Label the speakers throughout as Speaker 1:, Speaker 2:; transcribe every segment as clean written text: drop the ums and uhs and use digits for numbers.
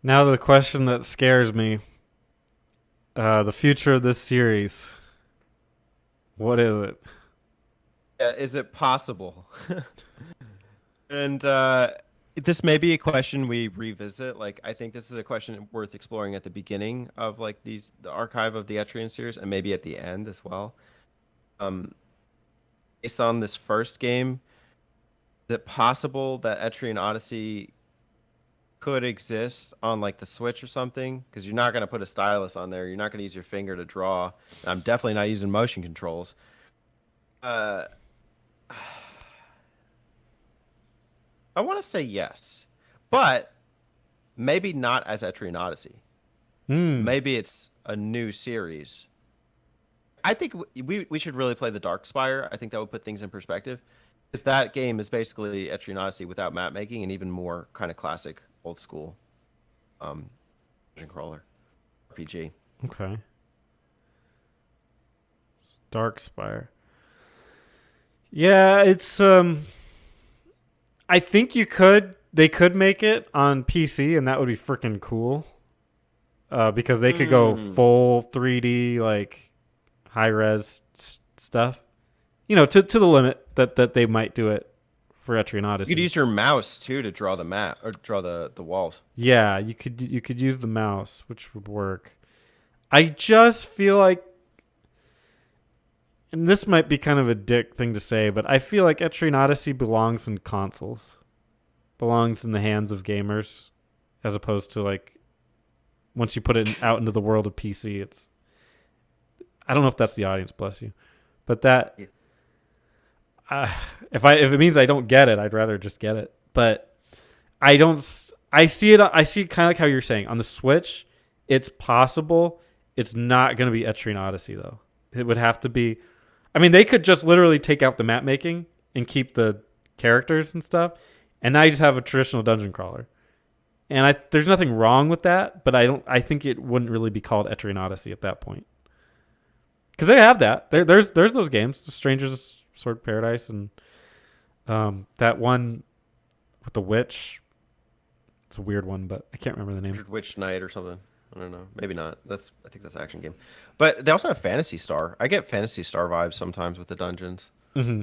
Speaker 1: Now the question that scares me: the future of this series. What is it?
Speaker 2: Yeah, is it possible? And this may be a question we revisit. Like, I think this is a question worth exploring at the beginning of like the archive of the Etrian series, and maybe at the end as well. Um, Based on this first game, is it possible that Etrian Odyssey could exist on like the Switch or something? Because you're not gonna put a stylus on there. You're not gonna use your finger to draw. And I'm definitely not using motion controls. Uh, I want to say yes, but maybe not as Etrian Odyssey.
Speaker 1: Hmm.
Speaker 2: Maybe it's a new series. I think we should really play the Dark Spire. I think that would put things in perspective. Because that game is basically Etrian Odyssey without map making and even more kind of classic, old school um, dungeon crawler RPG.
Speaker 1: Okay. Dark Spire. Yeah, it's I think they could make it on PC and that would be freaking cool. Because they could go
Speaker 2: Mm.
Speaker 1: full 3D like high res stuff. To the limit that they might do it for Etrian
Speaker 2: You could
Speaker 1: Odyssey.
Speaker 2: use your mouse too to draw the map or draw the walls.
Speaker 1: Yeah, you could use the mouse, which would work. I just feel like, and this might be kind of a dick thing to say, but I feel like Etrian Odyssey belongs in consoles, belongs in the hands of gamers, as opposed to like once you put it out into the world of PC, it's. I don't know if that's the audience, bless you, but that
Speaker 2: Yeah.
Speaker 1: uh, if it means I don't get it, I'd rather just get it. But I don't. I see it. I see it kind of like how you're saying on the Switch. It's possible. It's not going to be Etrian Odyssey though. It would have to be. I mean, they could just literally take out the map making and keep the characters and stuff, and now you just have a traditional dungeon crawler. And there's nothing wrong with that, but I don't. I think it wouldn't really be called Etrian Odyssey at that point because they have that. There's those games, The Stranger's Sword Paradise, and that one with the witch. It's a weird one, but I can't remember the name.
Speaker 2: Witch Knight or something. I don't know. Maybe not. I think that's an action game. But they also have Fantasy Star. I get Fantasy Star vibes sometimes with the dungeons.
Speaker 1: Hmm.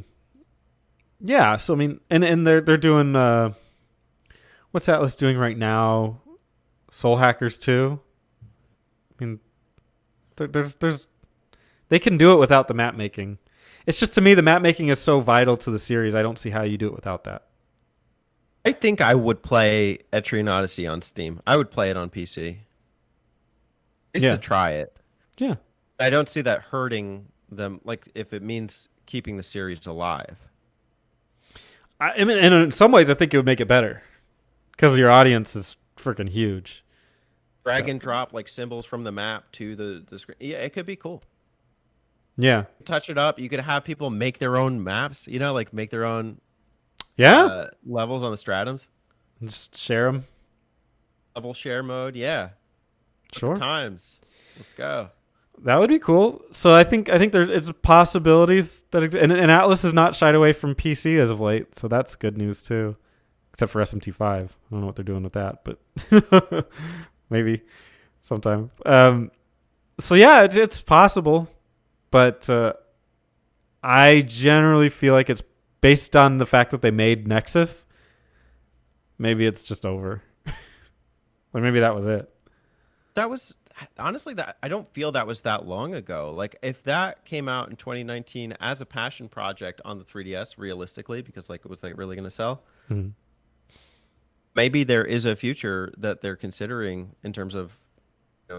Speaker 1: Yeah, so I mean, and they're doing what's Atlas doing right now? Soul Hackers 2. I mean, there's they can do it without the map making. It's just to me the map making is so vital to the series. I don't see how you do it without that.
Speaker 2: I think I would play Etrian Odyssey on Steam. I would play it on PC. Just to
Speaker 1: Yeah,
Speaker 2: try it.
Speaker 1: yeah.
Speaker 2: I don't see that hurting them, like if it means keeping the series alive.
Speaker 1: I mean, and in some ways, I think it would make it better because your audience is freaking huge.
Speaker 2: Drag
Speaker 1: So
Speaker 2: and drop like symbols from the map to the screen. Yeah, it could be cool.
Speaker 1: yeah,
Speaker 2: Touch it up. You could have people make their own maps, like make their own
Speaker 1: yeah.
Speaker 2: levels on the stratums.
Speaker 1: Just share them.
Speaker 2: Level share mode. Yeah. Perfect
Speaker 1: Sure.
Speaker 2: times. Let's go.
Speaker 1: That would be cool. So I think there's it's possibilities that and Atlas has not shied away from PC as of late, so that's good news too. Except for SMT5, I don't know what they're doing with that, but maybe sometime. So yeah, it's possible, but I generally feel like it's based on the fact that they made Nexus. Maybe it's just over, or maybe that was it.
Speaker 2: That was honestly that I don't feel that was that long ago. Like if that came out in 2019 as a passion project on the 3DS, realistically, because like it was like really going to sell,
Speaker 1: Mhm.
Speaker 2: maybe there is a future that they're considering in terms of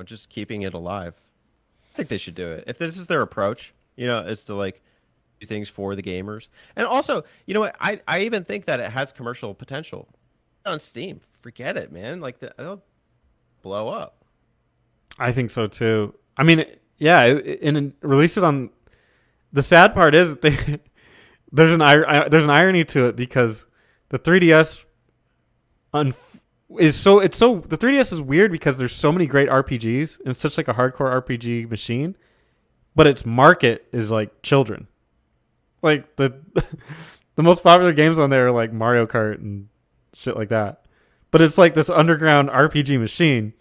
Speaker 2: just keeping it alive. I think they should do it if this is their approach. Is to like do things for the gamers, and also what I even think that it has commercial potential on Steam. Forget it, man. Like it'll blow up.
Speaker 1: I think so too. I mean, yeah, and release it on. The sad part is that they there's an irony to it because the 3DS the 3DS is weird because there's so many great RPGs and it's such like a hardcore RPG machine, but its market is like children. Like The most popular games on there are like Mario Kart and shit like that. But it's like this underground RPG machine.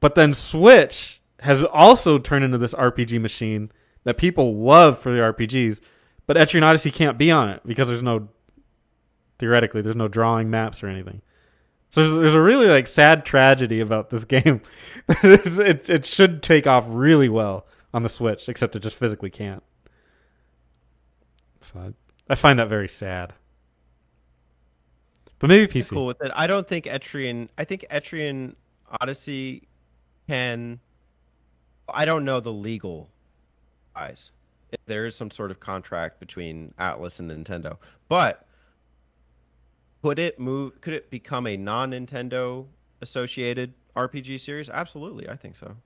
Speaker 1: But then Switch has also turned into this RPG machine that people love for the RPGs. But Etrian Odyssey can't be on it because theoretically, there's no drawing maps or anything. So there's a really like sad tragedy about this game. It should take off really well on the Switch, except it just physically can't. So I find that very sad. But maybe
Speaker 2: I'm
Speaker 1: PC.
Speaker 2: cool with it. I don't think Etrian. I think Etrian Odyssey can. I don't know the legal eyes. If there is some sort of contract between Atlas and Nintendo, but could it move? Could it become a non-Nintendo associated RPG series? Absolutely, I think so.